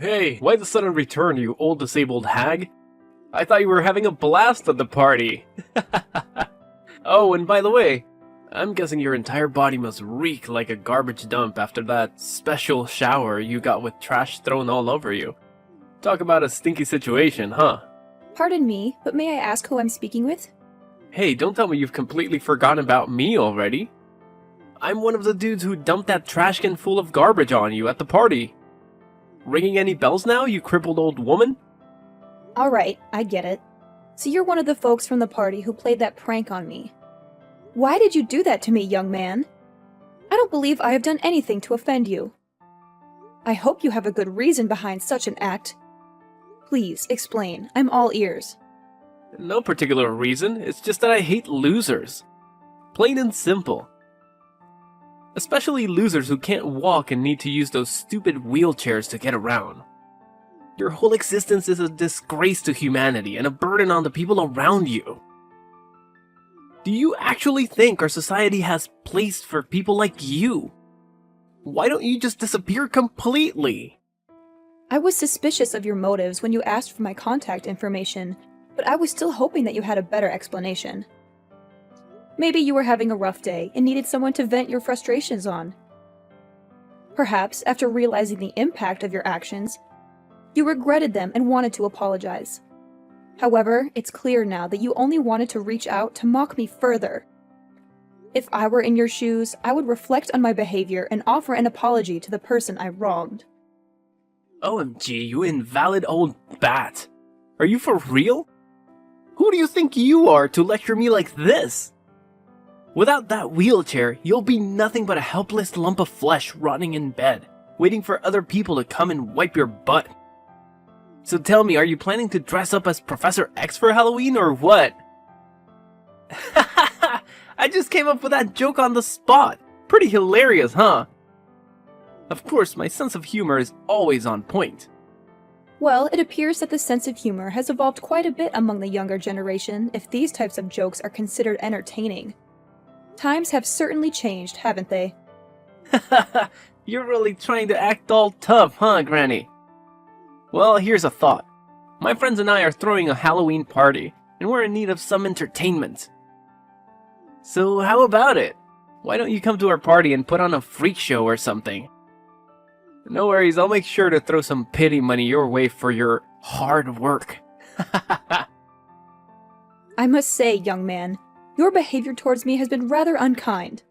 Hey, why the sudden return, you old disabled hag? I thought you were having a blast at the party. Oh, and by the way, I'm guessing your entire body must reek like a garbage dump after that special shower you got with trash thrown all over you. Talk about a stinky situation, huh? Pardon me, but may I ask who I'm speaking with? Hey, don't tell me you've completely forgotten about me already. I'm one of the dudes who dumped that trash can full of garbage on you at the party. Ringing any bells now, you crippled old woman? Alright, I get it. So you're one of the folks from the party who played that prank on me. Why did you do that to me, young man? I don't believe I have done anything to offend you. I hope you have a good reason behind such an act. Please, explain. I'm all ears. No particular reason, it's just that I hate losers. Plain and simple. Especially losers who can't walk and need to use those stupid wheelchairs to get around. Your whole existence is a disgrace to humanity and a burden on the people around you. Do you actually think our society has place for people like you? Why don't you just disappear completely? I was suspicious of your motives when you asked for my contact information, but I was still hoping that you had a better explanation. Maybe you were having a rough day and needed someone to vent your frustrations on. Perhaps, after realizing the impact of your actions, you regretted them and wanted to apologize. However, it's clear now that you only wanted to reach out to mock me further. If I were in your shoes, I would reflect on my behavior and offer an apology to the person I wronged. OMG, you invalid old bat. Are you for real? Who do you think you are to lecture me like this? Without that wheelchair, you'll be nothing but a helpless lump of flesh rotting in bed, waiting for other people to come and wipe your butt. So tell me, are you planning to dress up as Professor X for Halloween or what? I just came up with that joke on the spot. Pretty hilarious, huh? Of course, my sense of humor is always on point. Well, it appears that the sense of humor has evolved quite a bit among the younger generation if these types of jokes are considered entertaining. Times have certainly changed, haven't they? You're really trying to act all tough, huh, Granny? Well, here's a thought. My friends and I are throwing a Halloween party, and we're in need of some entertainment. So how about it? Why don't you come to our party and put on a freak show or something? No worries, I'll make sure to throw some pity money your way for your hard work. I must say, young man, your behavior towards me has been rather unkind.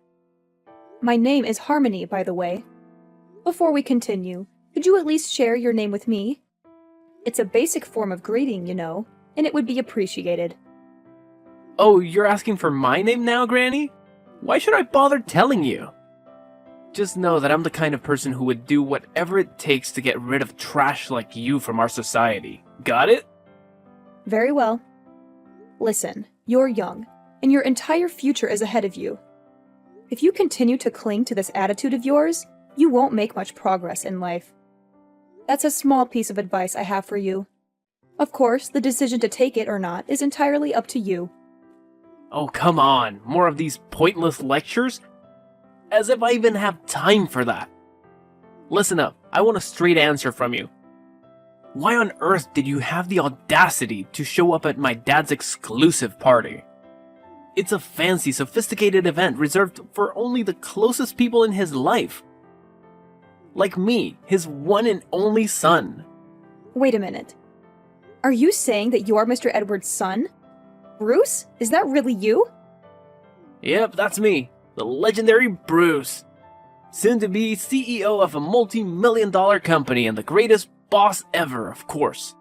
My name is Harmony, by the way. Before we continue, could you at least share your name with me? It's a basic form of greeting, you know, and it would be appreciated. Oh, you're asking for my name now, Granny? Why should I bother telling you? Just know that I'm the kind of person who would do whatever it takes to get rid of trash like you from our society. Got it? Very well. Listen, you're young, and your entire future is ahead of you. If you continue to cling to this attitude of yours, you won't make much progress in life. That's a small piece of advice I have for you. Of course, the decision to take it or not is entirely up to you. Oh, come on. More of these pointless lectures? As if I even have time for that. Listen up, I want a straight answer from you. Why on earth did you have the audacity to show up at my dad's exclusive party? It's a fancy, sophisticated event reserved for only the closest people in his life. Like me, his one and only son. Wait a minute. Are you saying that you're Mr. Edwards' son? Bruce? Is that really you? Yep, that's me. The legendary Bruce. Soon to be CEO of a multi-million-dollar company and the greatest boss ever, of course.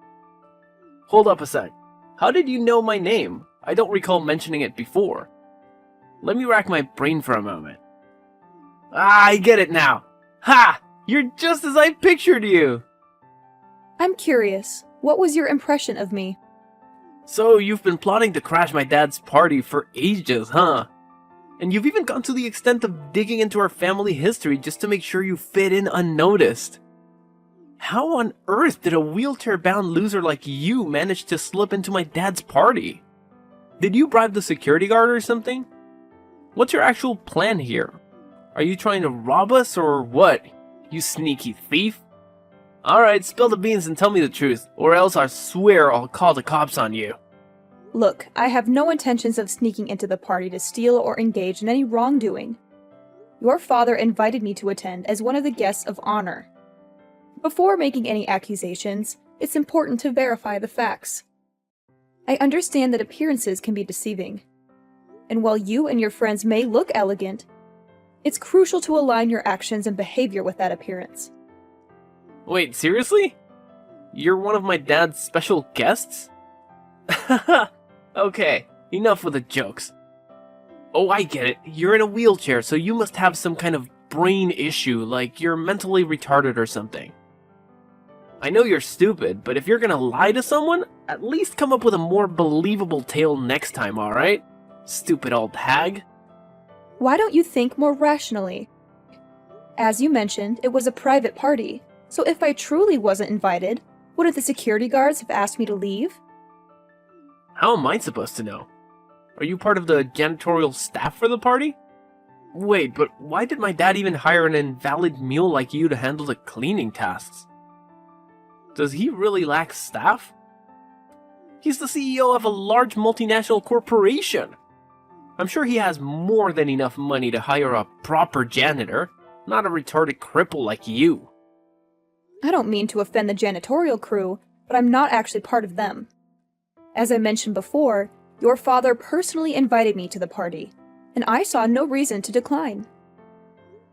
Hold up a sec. How did you know my name? I don't recall mentioning it before. Let me rack my brain for a moment. Ah, I get it now. Ha! You're just as I pictured you! I'm curious. What was your impression of me? So you've been plotting to crash my dad's party for ages, huh? And you've even gone to the extent of digging into our family history just to make sure you fit in unnoticed. How on earth did a wheelchair-bound loser like you manage to slip into my dad's party? Did you bribe the security guard or something? What's your actual plan here? Are you trying to rob us or what, you sneaky thief? Alright, spill the beans and tell me the truth, or else I swear I'll call the cops on you. Look, I have no intentions of sneaking into the party to steal or engage in any wrongdoing. Your father invited me to attend as one of the guests of honor. Before making any accusations, it's important to verify the facts. I understand that appearances can be deceiving. And while you and your friends may look elegant, it's crucial to align your actions and behavior with that appearance. Wait, seriously? You're one of my dad's special guests? Okay, enough with the jokes. Oh, I get it. You're in a wheelchair, so you must have some kind of brain issue, like you're mentally retarded or something. I know you're stupid, but if you're gonna lie to someone, at least come up with a more believable tale next time, alright? Stupid old hag. Why don't you think more rationally? As you mentioned, it was a private party, so if I truly wasn't invited, wouldn't the security guards have asked me to leave? How am I supposed to know? Are you part of the janitorial staff for the party? Wait, but why did my dad even hire an invalid mule like you to handle the cleaning tasks? Does he really lack staff? He's the CEO of a large multinational corporation. I'm sure he has more than enough money to hire a proper janitor, not a retarded cripple like you. I don't mean to offend the janitorial crew, but I'm not actually part of them. As I mentioned before, your father personally invited me to the party, and I saw no reason to decline.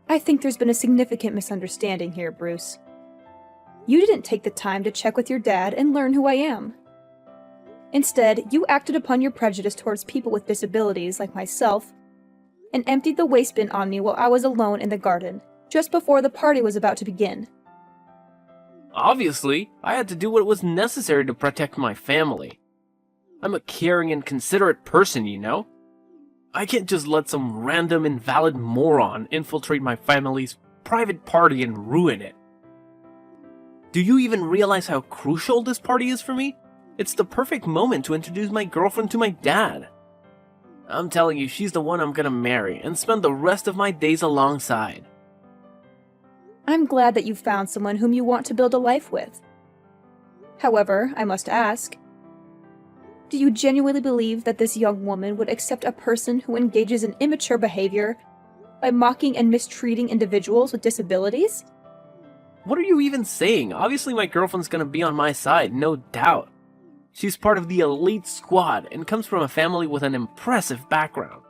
I think there's been a significant misunderstanding here, Bruce. You didn't take the time to check with your dad and learn who I am. Instead, you acted upon your prejudice towards people with disabilities like myself and emptied the waste bin on me while I was alone in the garden, just before the party was about to begin. Obviously, I had to do what was necessary to protect my family. I'm a caring and considerate person, you know? I can't just let some random invalid moron infiltrate my family's private party and ruin it. Do you even realize how crucial this party is for me? It's the perfect moment to introduce my girlfriend to my dad. I'm telling you, she's the one I'm gonna marry and spend the rest of my days alongside. I'm glad that you found someone whom you want to build a life with. However, I must ask, do you genuinely believe that this young woman would accept a person who engages in immature behavior by mocking and mistreating individuals with disabilities? What are you even saying? Obviously my girlfriend's gonna be on my side, no doubt. She's part of the elite squad and comes from a family with an impressive background.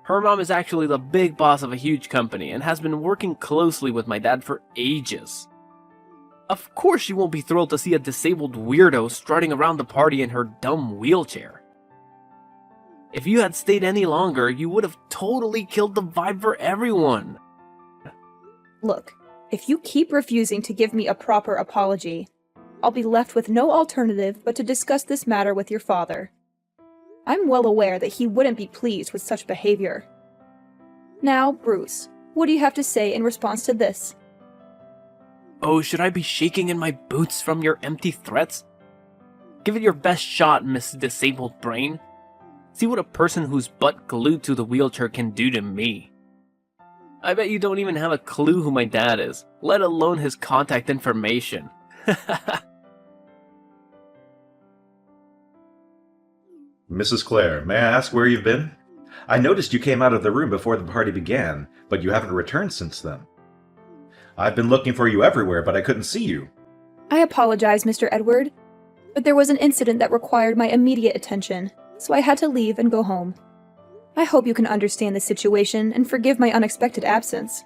Her mom is actually the big boss of a huge company and has been working closely with my dad for ages. Of course she won't be thrilled to see a disabled weirdo strutting around the party in her dumb wheelchair. If you had stayed any longer, you would have totally killed the vibe for everyone. Look, if you keep refusing to give me a proper apology, I'll be left with no alternative but to discuss this matter with your father. I'm well aware that he wouldn't be pleased with such behavior. Now, Bruce, what do you have to say in response to this? Oh, should I be shaking in my boots from your empty threats? Give it your best shot, Miss Disabled Brain. See what a person who's butt glued to the wheelchair can do to me. I bet you don't even have a clue who my dad is, let alone his contact information. Mrs. Clare, may I ask where you've been? I noticed you came out of the room before the party began, but you haven't returned since then. I've been looking for you everywhere, but I couldn't see you. I apologize, Mr. Edward, but there was an incident that required my immediate attention, so I had to leave and go home. I hope you can understand the situation and forgive my unexpected absence.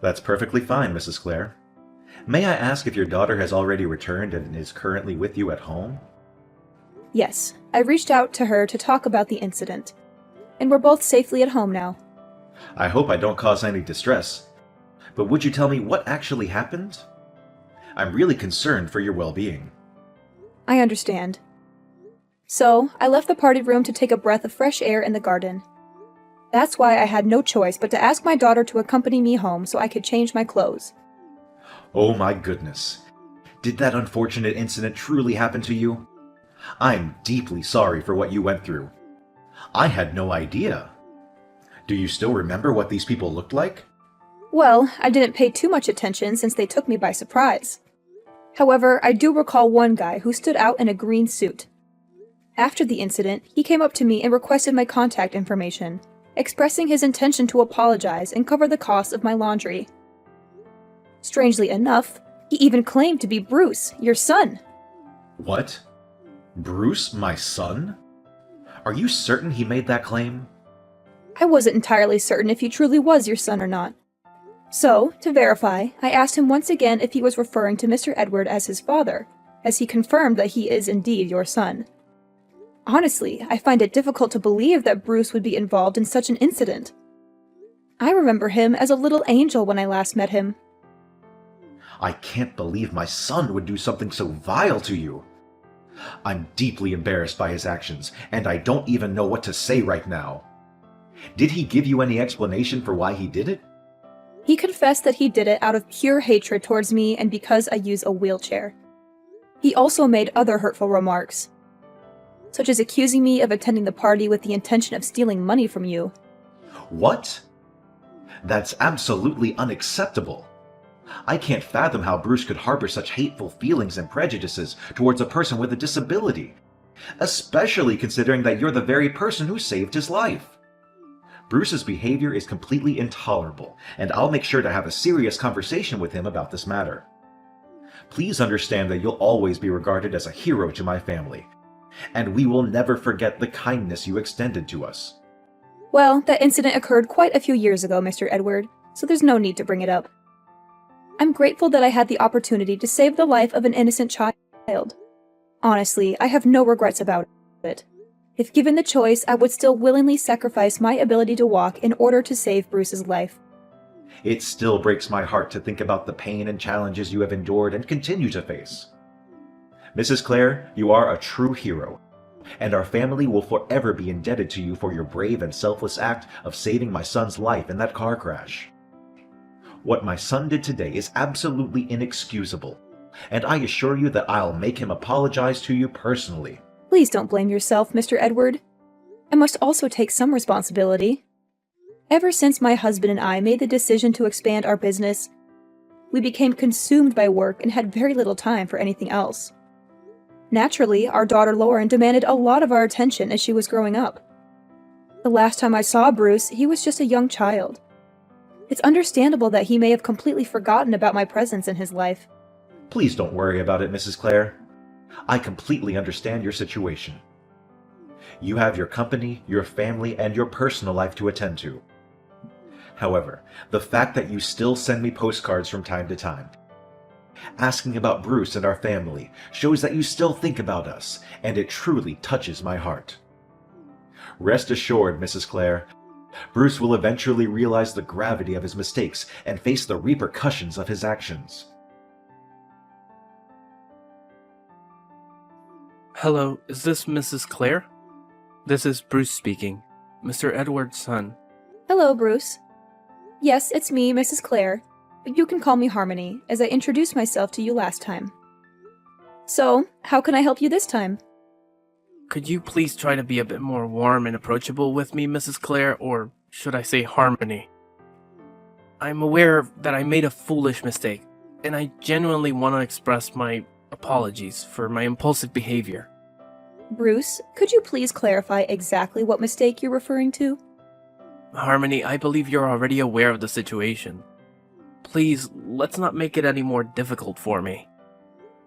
That's perfectly fine, Mrs. Clare. May I ask if your daughter has already returned and is currently with you at home? Yes, I reached out to her to talk about the incident, and we're both safely at home now. I hope I don't cause any distress, but would you tell me what actually happened? I'm really concerned for your well-being. I understand. So, I left the party room to take a breath of fresh air in the garden. That's why I had no choice but to ask my daughter to accompany me home so I could change my clothes. Oh my goodness. Did that unfortunate incident truly happen to you? I'm deeply sorry for what you went through. I had no idea. Do you still remember what these people looked like? Well, I didn't pay too much attention since they took me by surprise. However, I do recall one guy who stood out in a green suit. After the incident, he came up to me and requested my contact information, expressing his intention to apologize and cover the cost of my laundry. Strangely enough, he even claimed to be Bruce, your son. What? Bruce, my son? Are you certain he made that claim? I wasn't entirely certain if he truly was your son or not. So, to verify, I asked him once again if he was referring to Mr. Edward as his father, as he confirmed that he is indeed your son. Honestly, I find it difficult to believe that Bruce would be involved in such an incident. I remember him as a little angel when I last met him. I can't believe my son would do something so vile to you. I'm deeply embarrassed by his actions, and I don't even know what to say right now. Did he give you any explanation for why he did it? He confessed that he did it out of pure hatred towards me and because I use a wheelchair. He also made other hurtful remarks, such as accusing me of attending the party with the intention of stealing money from you. What? That's absolutely unacceptable. I can't fathom how Bruce could harbor such hateful feelings and prejudices towards a person with a disability, especially considering that you're the very person who saved his life. Bruce's behavior is completely intolerable, and I'll make sure to have a serious conversation with him about this matter. Please understand that you'll always be regarded as a hero to my family, and we will never forget the kindness you extended to us. Well, that incident occurred quite a few years ago, Mr. Edward, so there's no need to bring it up. I'm grateful that I had the opportunity to save the life of an innocent child. Honestly, I have no regrets about it. If given the choice, I would still willingly sacrifice my ability to walk in order to save Bruce's life. It still breaks my heart to think about the pain and challenges you have endured and continue to face. Mrs. Clare, you are a true hero, and our family will forever be indebted to you for your brave and selfless act of saving my son's life in that car crash. What my son did today is absolutely inexcusable, and I assure you that I'll make him apologize to you personally. Please don't blame yourself, Mr. Edward. I must also take some responsibility. Ever since my husband and I made the decision to expand our business, we became consumed by work and had very little time for anything else. Naturally, our daughter Lauren demanded a lot of our attention as she was growing up. The last time I saw Bruce, he was just a young child. It's understandable that he may have completely forgotten about my presence in his life. Please don't worry about it, Mrs. Clare. I completely understand your situation. You have your company, your family, and your personal life to attend to. However, the fact that you still send me postcards from time to time, asking about Bruce and our family, shows that you still think about us, and it truly touches my heart. Rest assured, Mrs. Clare, Bruce will eventually realize the gravity of his mistakes and face the repercussions of his actions. Hello, is this Mrs. Clare? This is Bruce speaking, Mr. Edward's son. Hello, Bruce. Yes, it's me, Mrs. Clare, but you can call me Harmony, as I introduced myself to you last time. So, how can I help you this time? Could you please try to be a bit more warm and approachable with me, Mrs. Clare, or should I say Harmony? I'm aware that I made a foolish mistake, and I genuinely want to express my apologies for my impulsive behavior. Bruce, could you please clarify exactly what mistake you're referring to? Harmony, I believe you're already aware of the situation. Please, let's not make it any more difficult for me.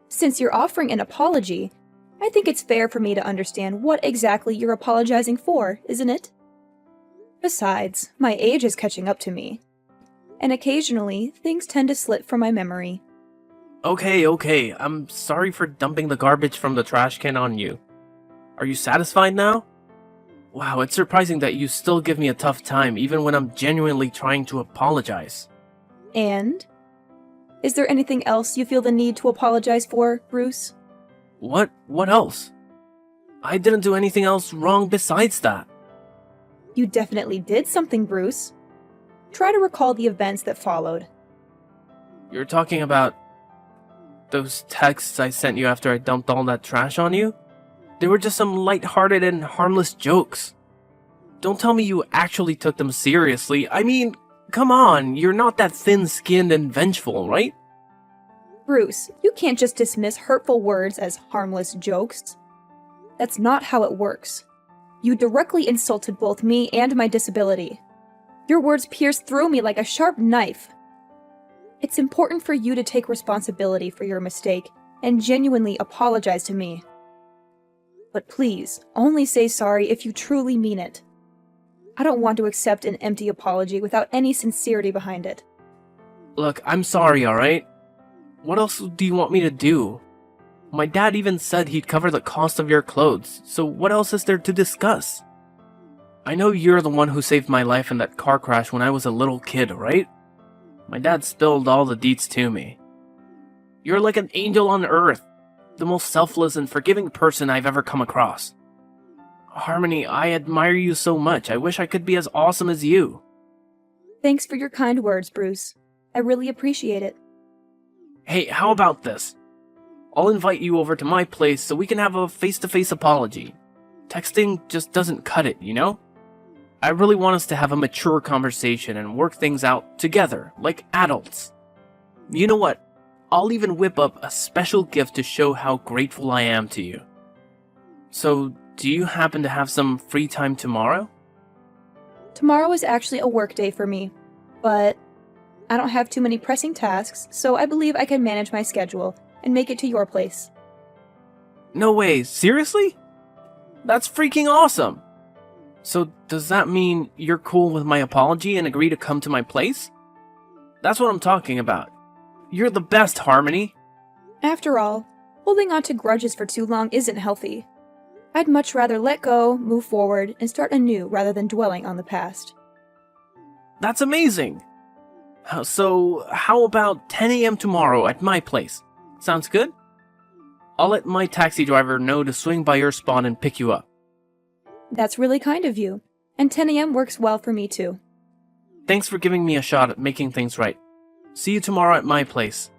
Since you're offering an apology, I think it's fair for me to understand what exactly you're apologizing for, isn't it? Besides, my age is catching up to me, and occasionally things tend to slip from my memory. Okay, I'm sorry for dumping the garbage from the trash can on you. Are you satisfied now? Wow, it's surprising that you still give me a tough time even when I'm genuinely trying to apologize. And? Is there anything else you feel the need to apologize for, Bruce? What else? I didn't do anything else wrong besides that. You definitely did something, Bruce. Try to recall the events that followed. You're talking about those texts I sent you after I dumped all that trash on you? They were just some light-hearted and harmless jokes. Don't tell me you actually took them seriously. I mean, come on, you're not that thin-skinned and vengeful, right? Bruce, you can't just dismiss hurtful words as harmless jokes. That's not how it works. You directly insulted both me and my disability. Your words pierced through me like a sharp knife. It's important for you to take responsibility for your mistake and genuinely apologize to me. But please, only say sorry if you truly mean it. I don't want to accept an empty apology without any sincerity behind it. Look, I'm sorry, alright? What else do you want me to do? My dad even said he'd cover the cost of your clothes, so what else is there to discuss? I know you're the one who saved my life in that car crash when I was a little kid, right? My dad spilled all the deets to me. You're like an angel on earth, the most selfless and forgiving person I've ever come across. Harmony, I admire you so much. I wish I could be as awesome as you. Thanks for your kind words, Bruce. I really appreciate it. Hey, how about this? I'll invite you over to my place so we can have a face-to-face apology. Texting just doesn't cut it, you know? I really want us to have a mature conversation and work things out together, like adults. You know what? I'll even whip up a special gift to show how grateful I am to you. So, do you happen to have some free time tomorrow? Tomorrow is actually a work day for me, but I don't have too many pressing tasks, so I believe I can manage my schedule and make it to your place. No way, seriously? That's freaking awesome! So does that mean you're cool with my apology and agree to come to my place? That's what I'm talking about. You're the best, Harmony. After all, holding on to grudges for too long isn't healthy. I'd much rather let go, move forward, and start anew rather than dwelling on the past. That's amazing! So, how about 10 a.m. tomorrow at my place? Sounds good? I'll let my taxi driver know to swing by your spot and pick you up. That's really kind of you, and 10 a.m. works well for me too. Thanks for giving me a shot at making things right. See you tomorrow at my place.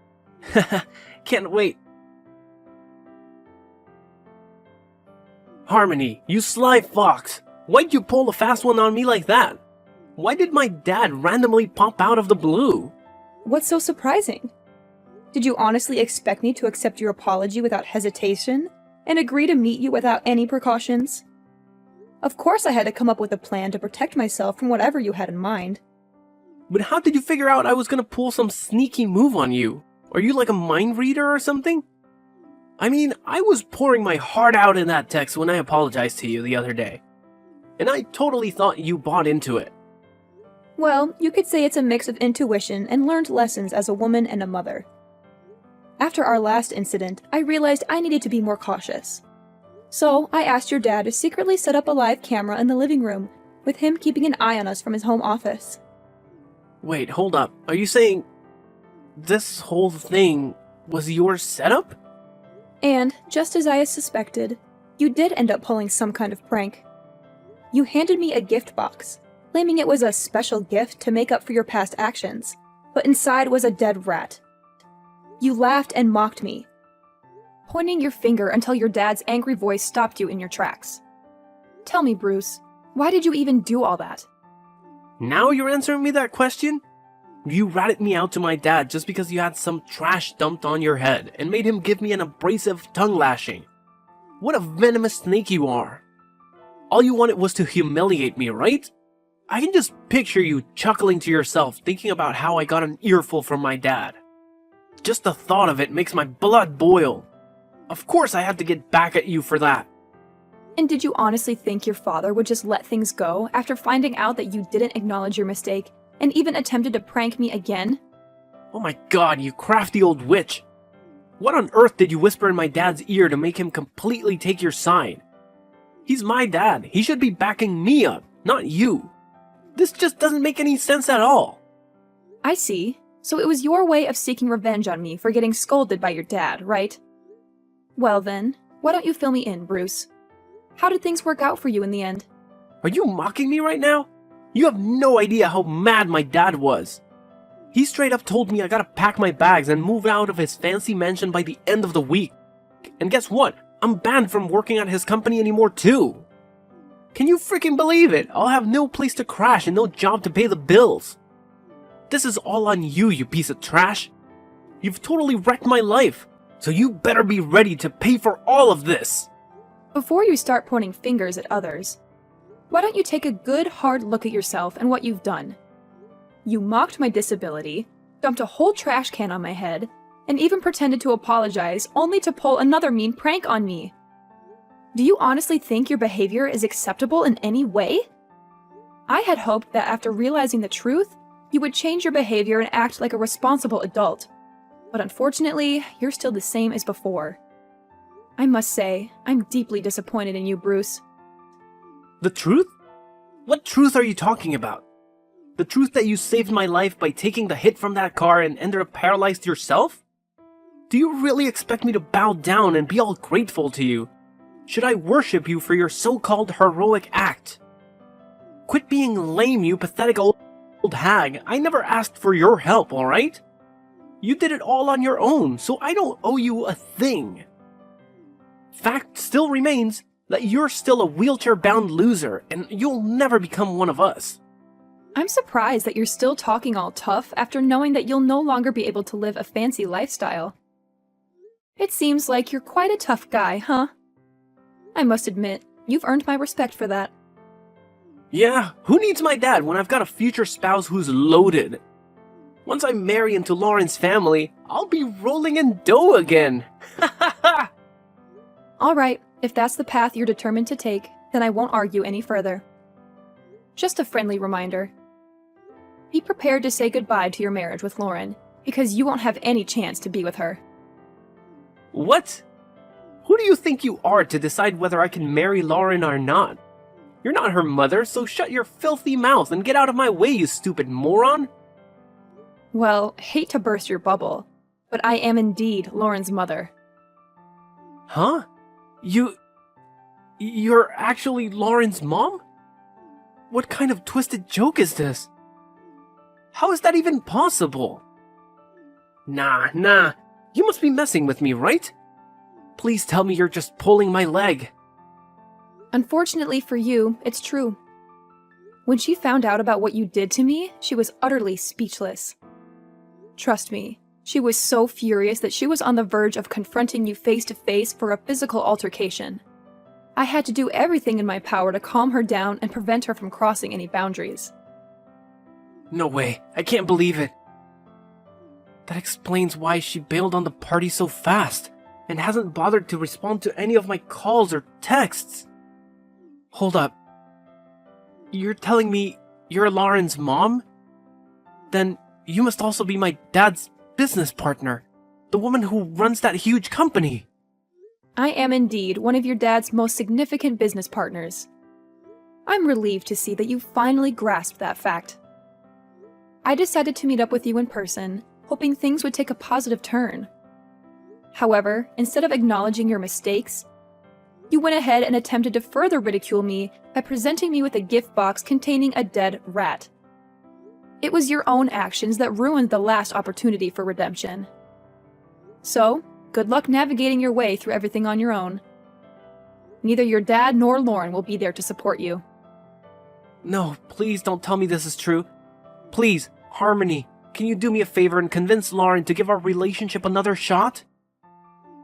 Can't wait. Harmony, you sly fox! Why'd you pull a fast one on me like that? Why did my dad randomly pop out of the blue? What's so surprising? Did you honestly expect me to accept your apology without hesitation and agree to meet you without any precautions? Of course I had to come up with a plan to protect myself from whatever you had in mind. But how did you figure out I was gonna pull some sneaky move on you? Are you like a mind reader or something? I mean, I was pouring my heart out in that text when I apologized to you the other day. And I totally thought you bought into it. Well, you could say it's a mix of intuition and learned lessons as a woman and a mother. After our last incident, I realized I needed to be more cautious. So, I asked your dad to secretly set up a live camera in the living room, with him keeping an eye on us from his home office. Wait, hold up. Are you saying this whole thing was your setup? And, just as I had suspected, you did end up pulling some kind of prank. You handed me a gift box, claiming it was a special gift to make up for your past actions, but inside was a dead rat. You laughed and mocked me, pointing your finger until your dad's angry voice stopped you in your tracks. Tell me, Bruce, why did you even do all that? Now you're answering me that question? You ratted me out to my dad just because you had some trash dumped on your head and made him give me an abrasive tongue lashing. What a venomous snake you are. All you wanted was to humiliate me, right? I can just picture you chuckling to yourself thinking about how I got an earful from my dad. Just the thought of it makes my blood boil. Of course I had to get back at you for that. And did you honestly think your father would just let things go after finding out that you didn't acknowledge your mistake and even attempted to prank me again? Oh my god, you crafty old witch. What on earth did you whisper in my dad's ear to make him completely take your side? He's my dad. He should be backing me up, not you. This just doesn't make any sense at all. I see. So it was your way of seeking revenge on me for getting scolded by your dad, right? Well then, why don't you fill me in, Bruce? How did things work out for you in the end? Are you mocking me right now? You have no idea how mad my dad was. He straight up told me I gotta pack my bags and move out of his fancy mansion by the end of the week. And guess what? I'm banned from working at his company anymore too. Can you freaking believe it? I'll have no place to crash and no job to pay the bills. This is all on you, you piece of trash. You've totally wrecked my life, so you better be ready to pay for all of this. Before you start pointing fingers at others, why don't you take a good hard look at yourself and what you've done? You mocked my disability, dumped a whole trash can on my head, and even pretended to apologize only to pull another mean prank on me. Do you honestly think your behavior is acceptable in any way? I had hoped that after realizing the truth, you would change your behavior and act like a responsible adult. But unfortunately, you're still the same as before. I must say, I'm deeply disappointed in you, Bruce. The truth? What truth are you talking about? The truth that you saved my life by taking the hit from that car and ended up paralyzed yourself? Do you really expect me to bow down and be all grateful to you? Should I worship you for your so-called heroic act? Quit being lame, you pathetic old hag. I never asked for your help, alright? You did it all on your own, so I don't owe you a thing. Fact still remains that you're still a wheelchair-bound loser, and you'll never become one of us. I'm surprised that you're still talking all tough after knowing that you'll no longer be able to live a fancy lifestyle. It seems like you're quite a tough guy, huh? I must admit, you've earned my respect for that. Yeah, who needs my dad when I've got a future spouse who's loaded? Once I marry into Lauren's family, I'll be rolling in dough again. Ha ha ha! Alright, if that's the path you're determined to take, then I won't argue any further. Just a friendly reminder. Be prepared to say goodbye to your marriage with Lauren, because you won't have any chance to be with her. What? Who do you think you are to decide whether I can marry Lauren or not? You're not her mother, so shut your filthy mouth and get out of my way, you stupid moron! Well, hate to burst your bubble, but I am indeed Lauren's mother. Huh? You're actually Lauren's mom? What kind of twisted joke is this? How is that even possible? Nah, you must be messing with me, right? Please tell me you're just pulling my leg. Unfortunately for you, it's true. When she found out about what you did to me, she was utterly speechless. Trust me, she was so furious that she was on the verge of confronting you face to face for a physical altercation. I had to do everything in my power to calm her down and prevent her from crossing any boundaries. No way, I can't believe it. That explains why she bailed on the party so fast, and hasn't bothered to respond to any of my calls or texts. Hold up. You're telling me you're Lauren's mom? Then you must also be my dad's business partner, the woman who runs that huge company. I am indeed one of your dad's most significant business partners. I'm relieved to see that you finally grasped that fact. I decided to meet up with you in person, hoping things would take a positive turn. However, instead of acknowledging your mistakes, you went ahead and attempted to further ridicule me by presenting me with a gift box containing a dead rat. It was your own actions that ruined the last opportunity for redemption. So, good luck navigating your way through everything on your own. Neither your dad nor Lauren will be there to support you. No, please don't tell me this is true. Please, Harmony, can you do me a favor and convince Lauren to give our relationship another shot?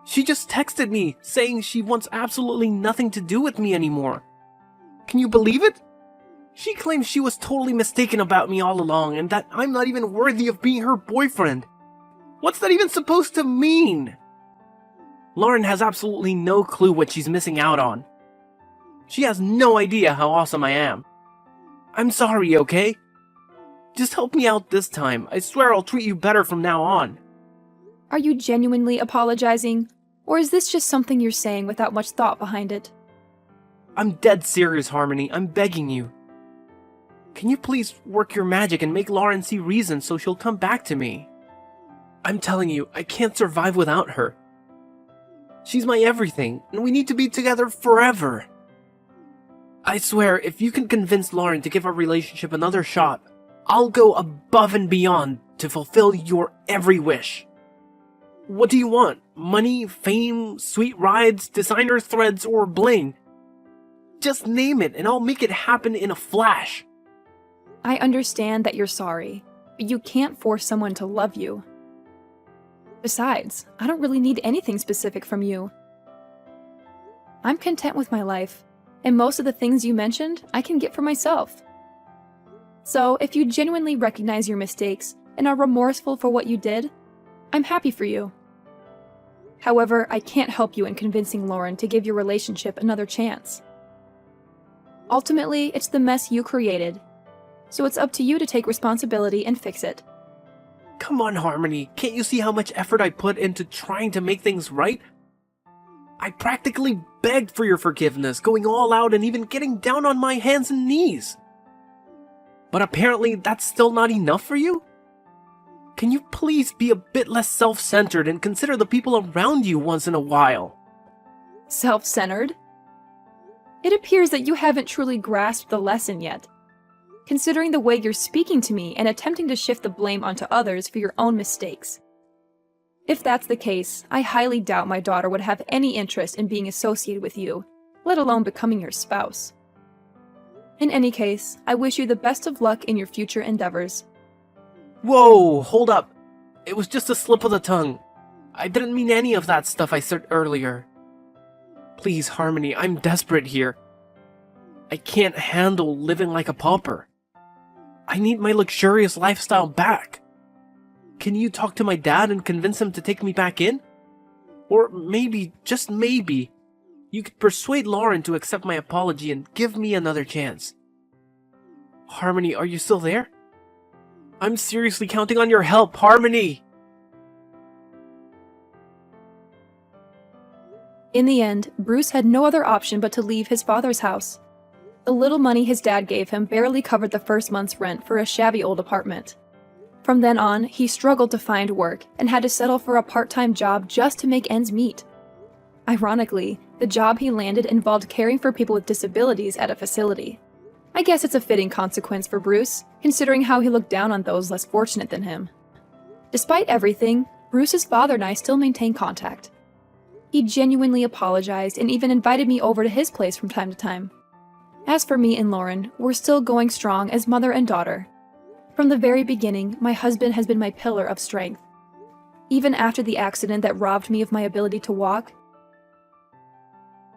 She just texted me, saying she wants absolutely nothing to do with me anymore. Can you believe it? She claims she was totally mistaken about me all along, and that I'm not even worthy of being her boyfriend. What's that even supposed to mean? Lauren has absolutely no clue what she's missing out on. She has no idea how awesome I am. I'm sorry, okay? Just help me out this time. I swear I'll treat you better from now on. Are you genuinely apologizing, or is this just something you're saying without much thought behind it? I'm dead serious, Harmony. I'm begging you. Can you please work your magic and make Lauren see reason so she'll come back to me? I'm telling you, I can't survive without her. She's my everything, and we need to be together forever. I swear, if you can convince Lauren to give our relationship another shot, I'll go above and beyond to fulfill your every wish. What do you want? Money, fame, sweet rides, designer threads, or bling? Just name it, and I'll make it happen in a flash. I understand that you're sorry, but you can't force someone to love you. Besides, I don't really need anything specific from you. I'm content with my life, and most of the things you mentioned I can get for myself. So, if you genuinely recognize your mistakes and are remorseful for what you did, I'm happy for you. However, I can't help you in convincing Lauren to give your relationship another chance. Ultimately, it's the mess you created, so it's up to you to take responsibility and fix it. Come on, Harmony, can't you see how much effort I put into trying to make things right? I practically begged for your forgiveness, going all out and even getting down on my hands and knees. But apparently that's still not enough for you? Can you please be a bit less self-centered and consider the people around you once in a while? Self-centered? It appears that you haven't truly grasped the lesson yet, considering the way you're speaking to me and attempting to shift the blame onto others for your own mistakes. If that's the case, I highly doubt my daughter would have any interest in being associated with you, let alone becoming your spouse. In any case, I wish you the best of luck in your future endeavors. Whoa, hold up. It was just a slip of the tongue. I didn't mean any of that stuff I said earlier. Please, Harmony, I'm desperate here. I can't handle living like a pauper. I need my luxurious lifestyle back. Can you talk to my dad and convince him to take me back in? Or maybe, just maybe, you could persuade Lauren to accept my apology and give me another chance. Harmony, are you still there? I'm seriously counting on your help, Harmony! In the end, Bruce had no other option but to leave his father's house. The little money his dad gave him barely covered the first month's rent for a shabby old apartment. From then on, he struggled to find work and had to settle for a part-time job just to make ends meet. Ironically, the job he landed involved caring for people with disabilities at a facility. I guess it's a fitting consequence for Bruce, considering how he looked down on those less fortunate than him. Despite everything, Bruce's father and I still maintain contact. He genuinely apologized and even invited me over to his place from time to time. As for me and Lauren, we're still going strong as mother and daughter. From the very beginning, my husband has been my pillar of strength. Even after the accident that robbed me of my ability to walk,